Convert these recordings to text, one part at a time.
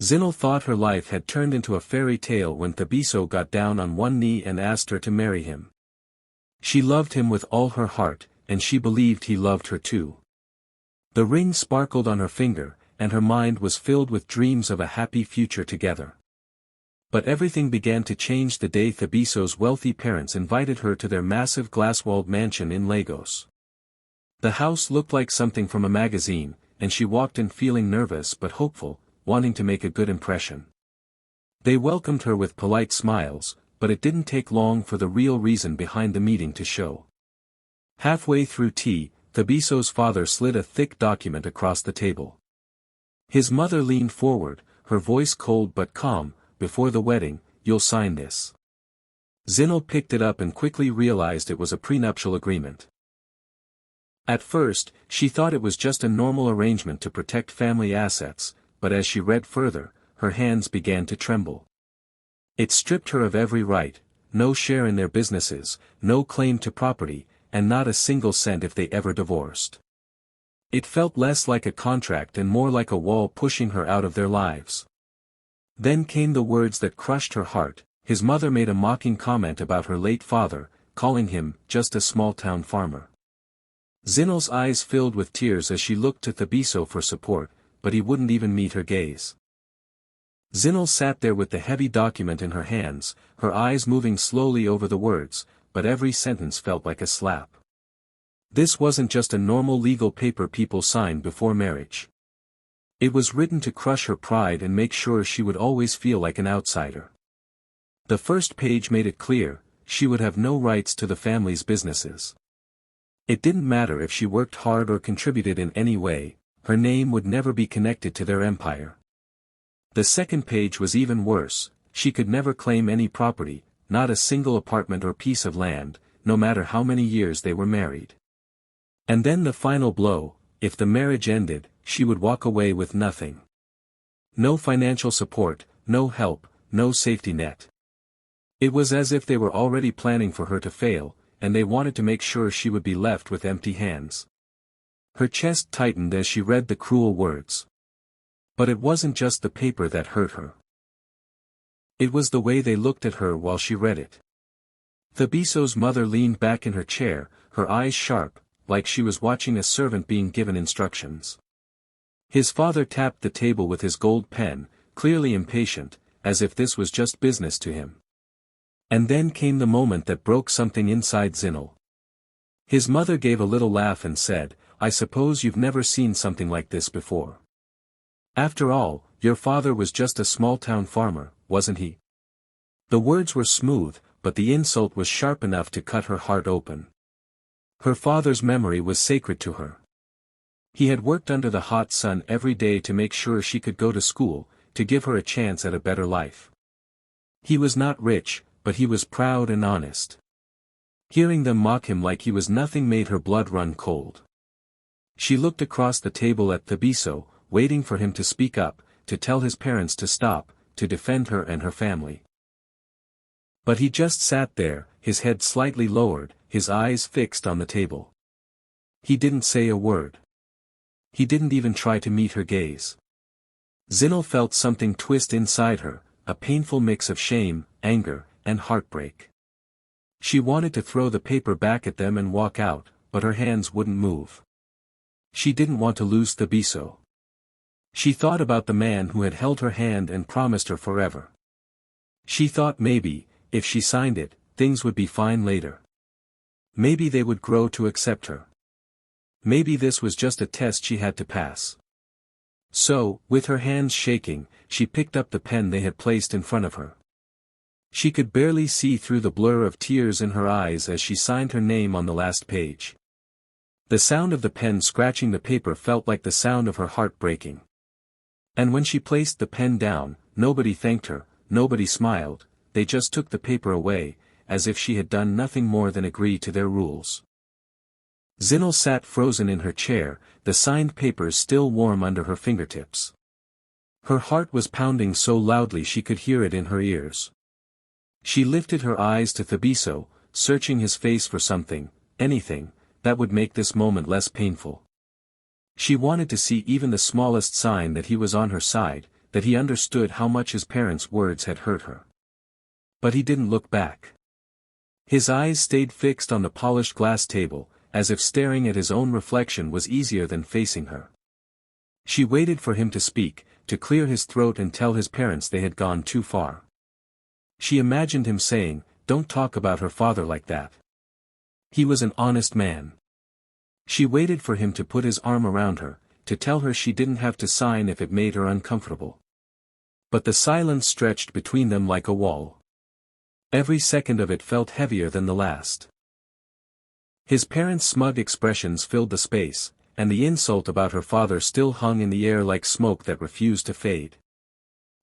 Zinel thought her life had turned into a fairy tale when Thabiso got down on one knee and asked her to marry him. She loved him with all her heart, and she believed he loved her too. The ring sparkled on her finger, and her mind was filled with dreams of a happy future together. But everything began to change the day Thabiso's wealthy parents invited her to their massive glass-walled mansion in Lagos. The house looked like something from a magazine, and she walked in feeling nervous but hopeful, wanting to make a good impression. They welcomed her with polite smiles, but it didn't take long for the real reason behind the meeting to show. Halfway through tea, Thabiso's father slid a thick document across the table. His mother leaned forward, her voice cold but calm. "Before the wedding, you'll sign this." Zinel picked it up and quickly realized it was a prenuptial agreement. At first, she thought it was just a normal arrangement to protect family assets, but as she read further, her hands began to tremble. It stripped her of every right, no share in their businesses, no claim to property, and not a single cent if they ever divorced. It felt less like a contract and more like a wall pushing her out of their lives. Then came the words that crushed her heart. His mother made a mocking comment about her late father, calling him just a small-town farmer. Zinel's eyes filled with tears as she looked to Thabiso for support, but he wouldn't even meet her gaze. Zinel sat there with the heavy document in her hands, her eyes moving slowly over the words, but every sentence felt like a slap. This wasn't just a normal legal paper people sign before marriage. It was written to crush her pride and make sure she would always feel like an outsider. The first page made it clear, she would have no rights to the family's businesses. It didn't matter if she worked hard or contributed in any way, her name would never be connected to their empire. The second page was even worse, she could never claim any property, not a single apartment or piece of land, no matter how many years they were married. And then the final blow, if the marriage ended, she would walk away with nothing. No financial support, no help, no safety net. It was as if they were already planning for her to fail, and they wanted to make sure she would be left with empty hands. Her chest tightened as she read the cruel words. But it wasn't just the paper that hurt her. It was the way they looked at her while she read it. Thabiso's mother leaned back in her chair, her eyes sharp, like she was watching a servant being given instructions. His father tapped the table with his gold pen, clearly impatient, as if this was just business to him. And then came the moment that broke something inside Zinel. His mother gave a little laugh and said, "I suppose you've never seen something like this before. After all, your father was just a small-town farmer, wasn't he?" The words were smooth, but the insult was sharp enough to cut her heart open. Her father's memory was sacred to her. He had worked under the hot sun every day to make sure she could go to school, to give her a chance at a better life. He was not rich, but he was proud and honest. Hearing them mock him like he was nothing made her blood run cold. She looked across the table at Thabiso, waiting for him to speak up, to tell his parents to stop, to defend her and her family. But he just sat there, his head slightly lowered, his eyes fixed on the table. He didn't say a word. He didn't even try to meet her gaze. Zinel felt something twist inside her, a painful mix of shame, anger, and heartbreak. She wanted to throw the paper back at them and walk out, but her hands wouldn't move. She didn't want to lose Thabiso. She thought about the man who had held her hand and promised her forever. She thought maybe, if she signed it, things would be fine later. Maybe they would grow to accept her. Maybe this was just a test she had to pass. So, with her hands shaking, she picked up the pen they had placed in front of her. She could barely see through the blur of tears in her eyes as she signed her name on the last page. The sound of the pen scratching the paper felt like the sound of her heart breaking. And when she placed the pen down, nobody thanked her, nobody smiled, they just took the paper away, as if she had done nothing more than agree to their rules. Zinel sat frozen in her chair, the signed papers still warm under her fingertips. Her heart was pounding so loudly she could hear it in her ears. She lifted her eyes to Thabiso, searching his face for something, anything, that would make this moment less painful. She wanted to see even the smallest sign that he was on her side, that he understood how much his parents' words had hurt her. But he didn't look back. His eyes stayed fixed on the polished glass table, as if staring at his own reflection was easier than facing her. She waited for him to speak, to clear his throat and tell his parents they had gone too far. She imagined him saying, "Don't talk about her father like that. He was an honest man." She waited for him to put his arm around her, to tell her she didn't have to sign if it made her uncomfortable. But the silence stretched between them like a wall. Every second of it felt heavier than the last. His parents' smug expressions filled the space, and the insult about her father still hung in the air like smoke that refused to fade.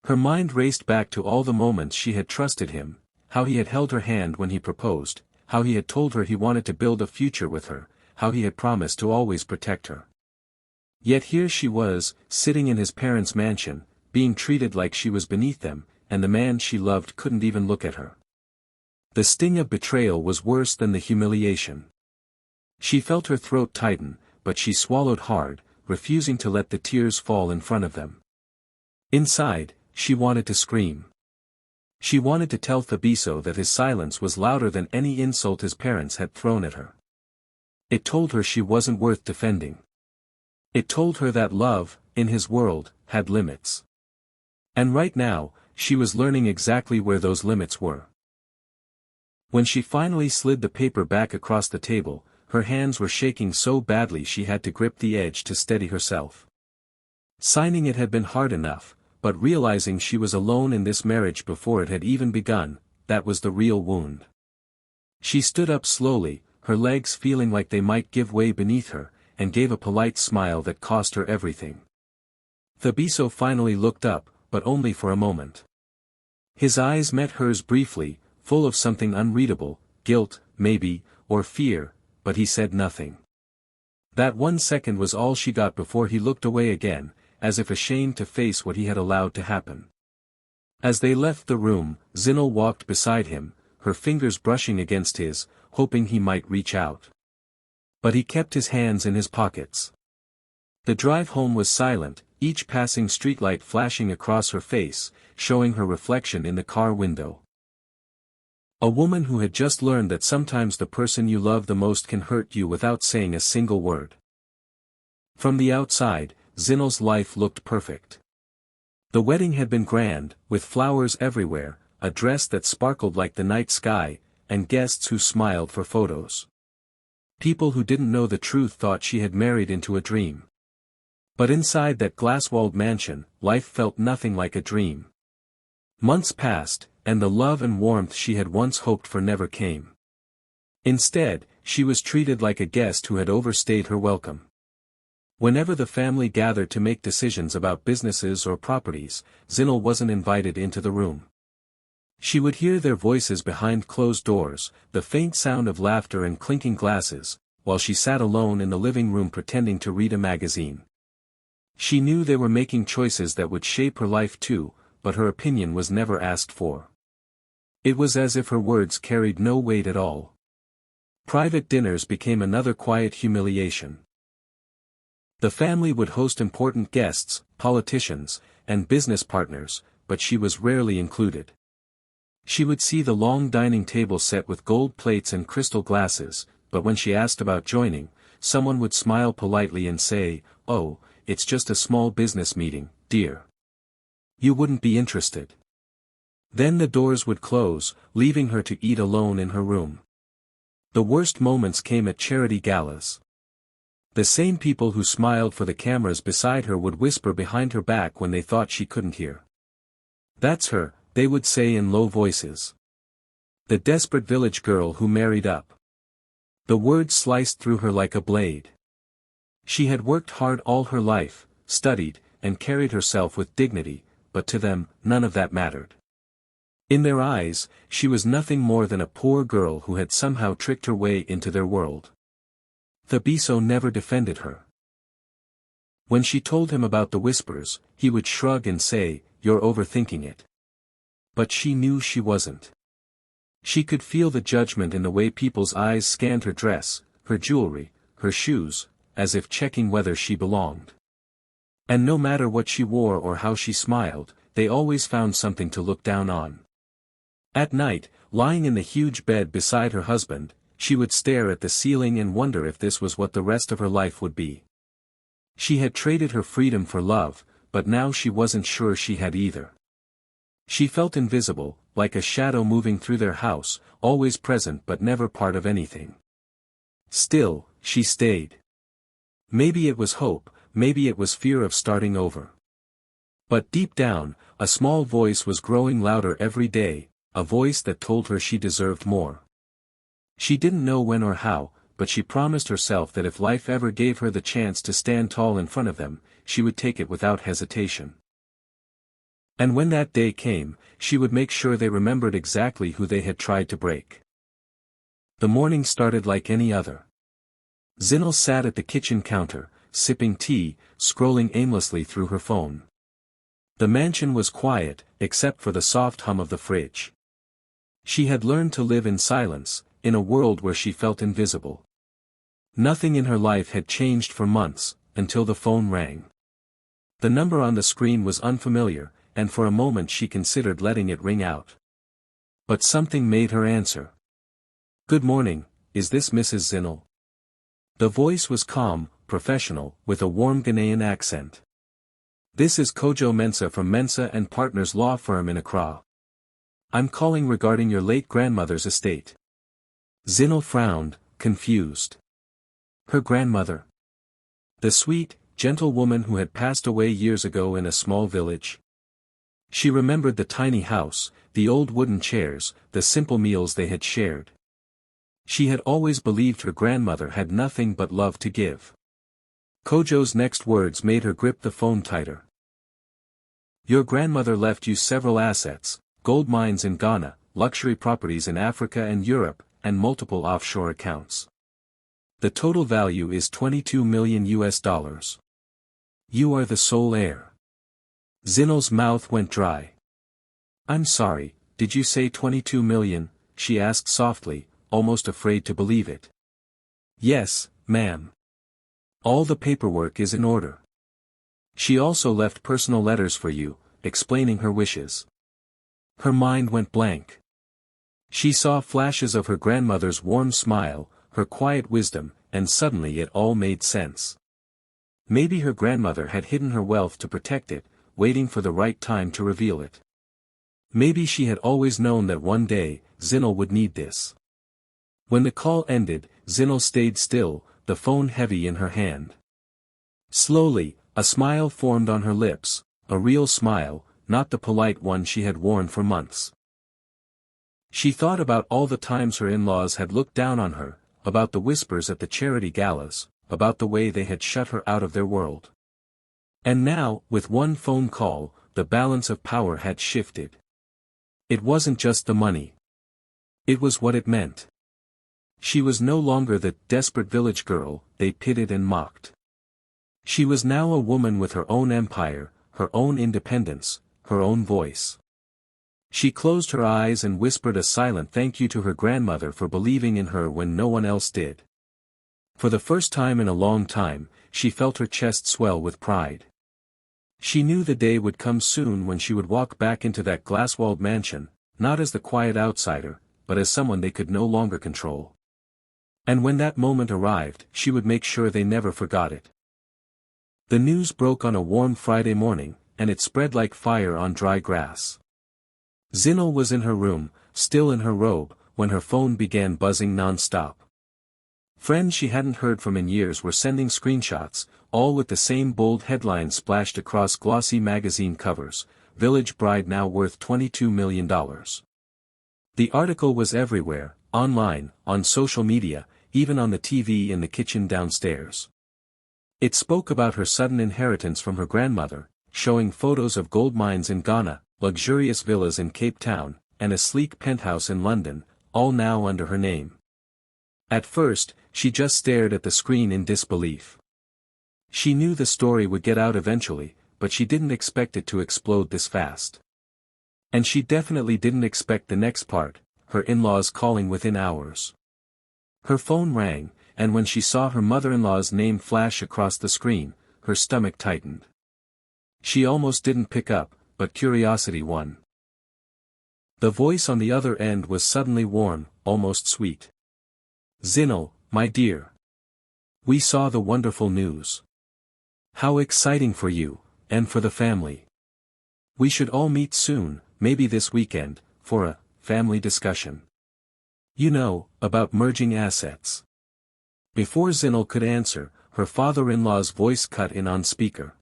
Her mind raced back to all the moments she had trusted him, how he had held her hand when he proposed, how he had told her he wanted to build a future with her, how he had promised to always protect her. Yet here she was, sitting in his parents' mansion, being treated like she was beneath them, and the man she loved couldn't even look at her. The sting of betrayal was worse than the humiliation. She felt her throat tighten, but she swallowed hard, refusing to let the tears fall in front of them. Inside, she wanted to scream. She wanted to tell Thabiso that his silence was louder than any insult his parents had thrown at her. It told her she wasn't worth defending. It told her that love, in his world, had limits. And right now, she was learning exactly where those limits were. When she finally slid the paper back across the table, her hands were shaking so badly she had to grip the edge to steady herself. Signing it had been hard enough, but realizing she was alone in this marriage before it had even begun, that was the real wound. She stood up slowly, her legs feeling like they might give way beneath her, and gave a polite smile that cost her everything. Thabiso finally looked up, but only for a moment. His eyes met hers briefly, full of something unreadable, guilt, maybe, or fear, but he said nothing. That 1 second was all she got before he looked away again, as if ashamed to face what he had allowed to happen. As they left the room, Zinel walked beside him, her fingers brushing against his, hoping he might reach out. But he kept his hands in his pockets. The drive home was silent, each passing streetlight flashing across her face, showing her reflection in the car window. A woman who had just learned that sometimes the person you love the most can hurt you without saying a single word. From the outside, Zinel's life looked perfect. The wedding had been grand, with flowers everywhere, a dress that sparkled like the night sky, and guests who smiled for photos. People who didn't know the truth thought she had married into a dream. But inside that glass-walled mansion, life felt nothing like a dream. Months passed, and the love and warmth she had once hoped for never came. Instead, she was treated like a guest who had overstayed her welcome. Whenever the family gathered to make decisions about businesses or properties, Zinel wasn't invited into the room. She would hear their voices behind closed doors, the faint sound of laughter and clinking glasses, while she sat alone in the living room pretending to read a magazine. She knew they were making choices that would shape her life too, but her opinion was never asked for. It was as if her words carried no weight at all. Private dinners became another quiet humiliation. The family would host important guests, politicians, and business partners, but she was rarely included. She would see the long dining table set with gold plates and crystal glasses, but when she asked about joining, someone would smile politely and say, "Oh, it's just a small business meeting, dear. You wouldn't be interested." Then the doors would close, leaving her to eat alone in her room. The worst moments came at charity galas. The same people who smiled for the cameras beside her would whisper behind her back when they thought she couldn't hear. "That's her," they would say in low voices. "The desperate village girl who married up." The words sliced through her like a blade. She had worked hard all her life, studied, and carried herself with dignity, but to them, none of that mattered. In their eyes, she was nothing more than a poor girl who had somehow tricked her way into their world. Thabiso never defended her. When she told him about the whispers, he would shrug and say, "You're overthinking it." But she knew she wasn't. She could feel the judgment in the way people's eyes scanned her dress, her jewelry, her shoes, as if checking whether she belonged. And no matter what she wore or how she smiled, they always found something to look down on. At night, lying in the huge bed beside her husband, she would stare at the ceiling and wonder if this was what the rest of her life would be. She had traded her freedom for love, but now she wasn't sure she had either. She felt invisible, like a shadow moving through their house, always present but never part of anything. Still, she stayed. Maybe it was hope, maybe it was fear of starting over. But deep down, a small voice was growing louder every day, a voice that told her she deserved more. She didn't know when or how, but she promised herself that if life ever gave her the chance to stand tall in front of them, she would take it without hesitation. And when that day came, she would make sure they remembered exactly who they had tried to break. The morning started like any other. Zinel sat at the kitchen counter, sipping tea, scrolling aimlessly through her phone. The mansion was quiet, except for the soft hum of the fridge. She had learned to live in silence, in a world where she felt invisible. Nothing in her life had changed for months, until the phone rang. The number on the screen was unfamiliar, and for a moment she considered letting it ring out. But something made her answer. "Good morning, is this Mrs. Zinel?" The voice was calm, professional, with a warm Ghanaian accent. "This is Kojo Mensah from Mensah and Partners Law Firm in Accra. I'm calling regarding your late grandmother's estate." Zinel frowned, confused. Her grandmother? The sweet, gentle woman who had passed away years ago in a small village? She remembered the tiny house, the old wooden chairs, the simple meals they had shared. She had always believed her grandmother had nothing but love to give. Kojo's next words made her grip the phone tighter. "Your grandmother left you several assets, gold mines in Ghana, luxury properties in Africa and Europe, and multiple offshore accounts. The total value is $22 million. You are the sole heir." Zinel's mouth went dry. "I'm sorry, did you say 22 million, she asked softly, almost afraid to believe it. "Yes, ma'am. All the paperwork is in order. She also left personal letters for you, explaining her wishes." Her mind went blank. She saw flashes of her grandmother's warm smile, her quiet wisdom, and suddenly it all made sense. Maybe her grandmother had hidden her wealth to protect it, waiting for the right time to reveal it. Maybe she had always known that one day, Zinel would need this. When the call ended, Zinel stayed still, the phone heavy in her hand. Slowly, a smile formed on her lips, a real smile, not the polite one she had worn for months. She thought about all the times her in-laws had looked down on her, about the whispers at the charity galas, about the way they had shut her out of their world. And now, with one phone call, the balance of power had shifted. It wasn't just the money. It was what it meant. She was no longer the desperate village girl they pitted and mocked. She was now a woman with her own empire, her own independence, her own voice. She closed her eyes and whispered a silent thank you to her grandmother for believing in her when no one else did. For the first time in a long time, she felt her chest swell with pride. She knew the day would come soon when she would walk back into that glass-walled mansion, not as the quiet outsider, but as someone they could no longer control. And when that moment arrived, she would make sure they never forgot it. The news broke on a warm Friday morning, and it spread like fire on dry grass. Zinel was in her room, still in her robe, when her phone began buzzing non-stop. Friends she hadn't heard from in years were sending screenshots, all with the same bold headline splashed across glossy magazine covers: "Village Bride Now Worth $22 million. The article was everywhere, online, on social media, even on the TV in the kitchen downstairs. It spoke about her sudden inheritance from her grandmother, showing photos of gold mines in Ghana, luxurious villas in Cape Town, and a sleek penthouse in London, all now under her name. At first, she just stared at the screen in disbelief. She knew the story would get out eventually, but she didn't expect it to explode this fast. And she definitely didn't expect the next part, her in-laws calling within hours. Her phone rang, and when she saw her mother-in-law's name flash across the screen, her stomach tightened. She almost didn't pick up, but curiosity won. The voice on the other end was suddenly warm, almost sweet. "Zinel, my dear. We saw the wonderful news. How exciting for you, and for the family. We should all meet soon, maybe this weekend, for a family discussion. You know, about merging assets." Before Zinel could answer, her father-in-law's voice cut in on speaker.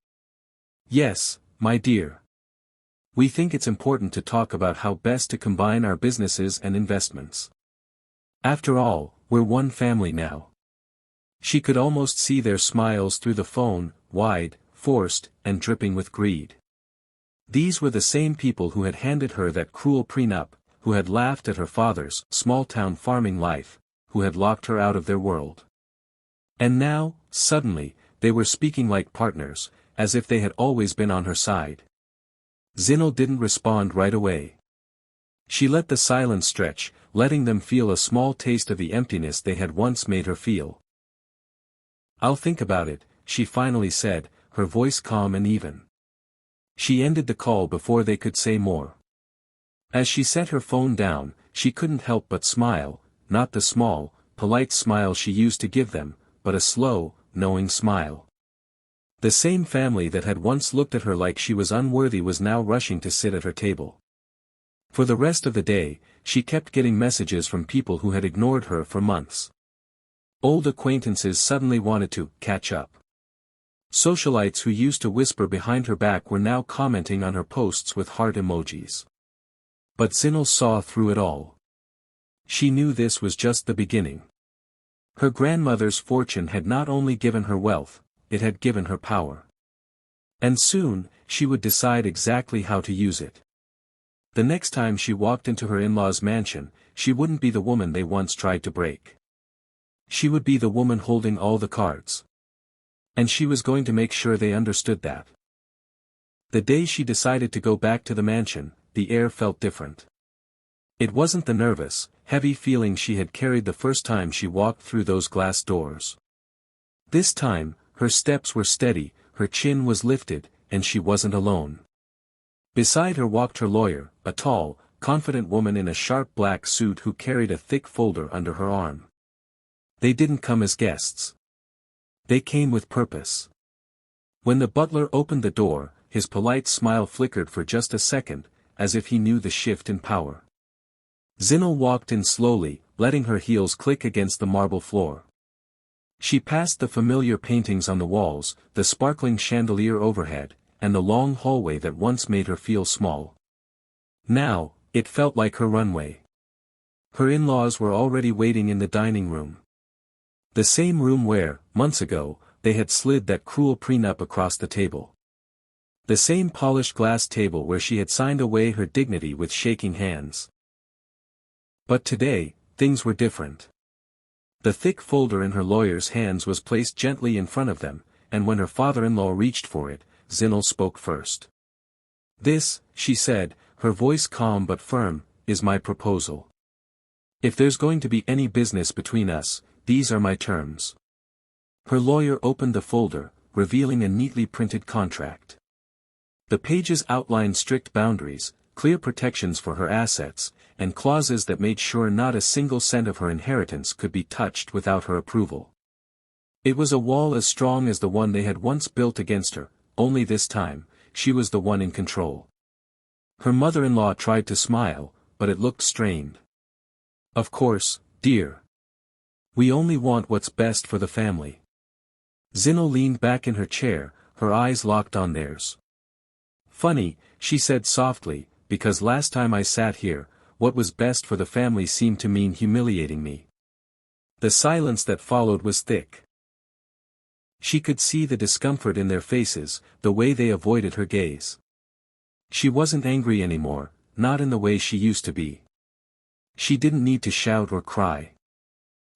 "Yes, my dear. We think it's important to talk about how best to combine our businesses and investments. After all, we're one family now." She could almost see their smiles through the phone, wide, forced, and dripping with greed. These were the same people who had handed her that cruel prenup, who had laughed at her father's small-town farming life, who had locked her out of their world. And now, suddenly, they were speaking like partners, as if they had always been on her side. Zinel didn't respond right away. She let the silence stretch, letting them feel a small taste of the emptiness they had once made her feel. "I'll think about it," she finally said, her voice calm and even. She ended the call before they could say more. As she set her phone down, she couldn't help but smile, not the small, polite smile she used to give them, but a slow, knowing smile. The same family that had once looked at her like she was unworthy was now rushing to sit at her table. For the rest of the day, she kept getting messages from people who had ignored her for months. Old acquaintances suddenly wanted to catch up. Socialites who used to whisper behind her back were now commenting on her posts with heart emojis. But Zinel saw through it all. She knew this was just the beginning. Her grandmother's fortune had not only given her wealth, it had given her power. And soon, she would decide exactly how to use it. The next time she walked into her in-laws' mansion, she wouldn't be the woman they once tried to break. She would be the woman holding all the cards. And she was going to make sure they understood that. The day she decided to go back to the mansion, the air felt different. It wasn't the nervous, heavy feeling she had carried the first time she walked through those glass doors. This time, her steps were steady, her chin was lifted, and she wasn't alone. Beside her walked her lawyer, a tall, confident woman in a sharp black suit who carried a thick folder under her arm. They didn't come as guests. They came with purpose. When the butler opened the door, his polite smile flickered for just a second, as if he knew the shift in power. Zinel walked in slowly, letting her heels click against the marble floor. She passed the familiar paintings on the walls, the sparkling chandelier overhead, and the long hallway that once made her feel small. Now, it felt like her runway. Her in-laws were already waiting in the dining room. The same room where, months ago, they had slid that cruel prenup across the table. The same polished glass table where she had signed away her dignity with shaking hands. But today, things were different. The thick folder in her lawyer's hands was placed gently in front of them, and when her father-in-law reached for it, Zinel spoke first. "This," she said, her voice calm but firm, "is my proposal. If there's going to be any business between us, these are my terms." Her lawyer opened the folder, revealing a neatly printed contract. The pages outlined strict boundaries, clear protections for her assets, and clauses that made sure not a single cent of her inheritance could be touched without her approval. It was a wall as strong as the one they had once built against her, only this time, she was the one in control. Her mother-in-law tried to smile, but it looked strained. "Of course, dear. We only want what's best for the family." Zinel leaned back in her chair, her eyes locked on theirs. "Funny," she said softly, "because last time I sat here, what was best for the family seemed to mean humiliating me." The silence that followed was thick. She could see the discomfort in their faces, the way they avoided her gaze. She wasn't angry anymore, not in the way she used to be. She didn't need to shout or cry.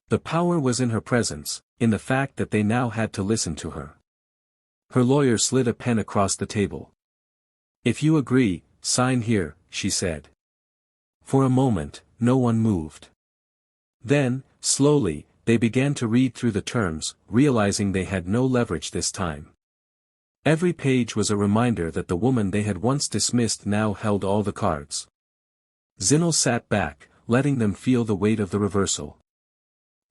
The power was in her presence, in the fact that they now had to listen to her. Her lawyer slid a pen across the table. "If you agree, sign here," she said. For a moment, no one moved. Then, slowly, they began to read through the terms, realizing they had no leverage this time. Every page was a reminder that the woman they had once dismissed now held all the cards. Zinel sat back, letting them feel the weight of the reversal.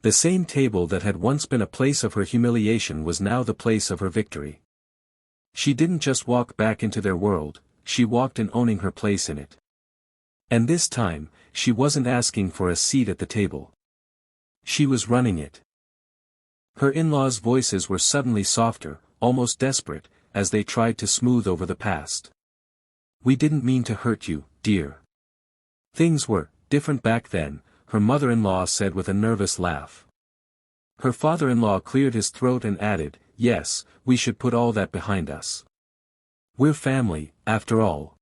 The same table that had once been a place of her humiliation was now the place of her victory. She didn't just walk back into their world, she walked in owning her place in it. And this time, she wasn't asking for a seat at the table. She was running it. Her in-laws' voices were suddenly softer, almost desperate, as they tried to smooth over the past. "We didn't mean to hurt you, dear. Things were different back then," her mother-in-law said with a nervous laugh. Her father-in-law cleared his throat and added, "Yes, we should put all that behind us. We're family, after all."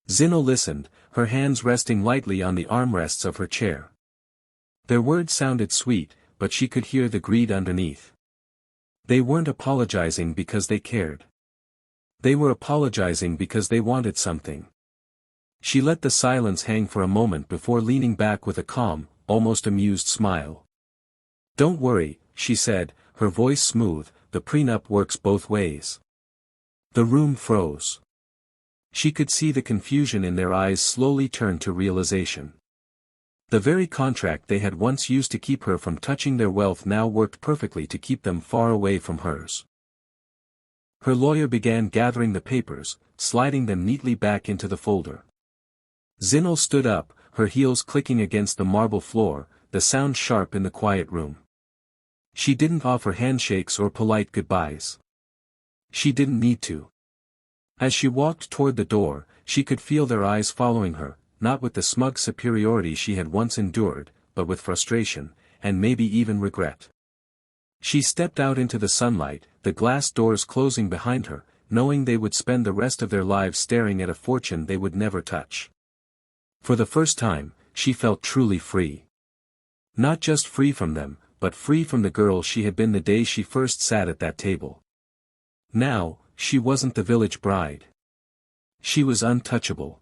Zinel listened, her hands resting lightly on the armrests of her chair. Their words sounded sweet, but she could hear the greed underneath. They weren't apologizing because they cared. They were apologizing because they wanted something. She let the silence hang for a moment before leaning back with a calm, almost amused smile. "Don't worry," she said, her voice smooth, "the prenup works both ways." The room froze. She could see the confusion in their eyes slowly turn to realization. The very contract they had once used to keep her from touching their wealth now worked perfectly to keep them far away from hers. Her lawyer began gathering the papers, sliding them neatly back into the folder. Zinel stood up, her heels clicking against the marble floor, the sound sharp in the quiet room. She didn't offer handshakes or polite goodbyes. She didn't need to. As she walked toward the door, she could feel their eyes following her, not with the smug superiority she had once endured, but with frustration, and maybe even regret. She stepped out into the sunlight, the glass doors closing behind her, knowing they would spend the rest of their lives staring at a fortune they would never touch. For the first time, she felt truly free. Not just free from them, but free from the girl she had been the day she first sat at that table. Now, she wasn't the village bride. She was untouchable.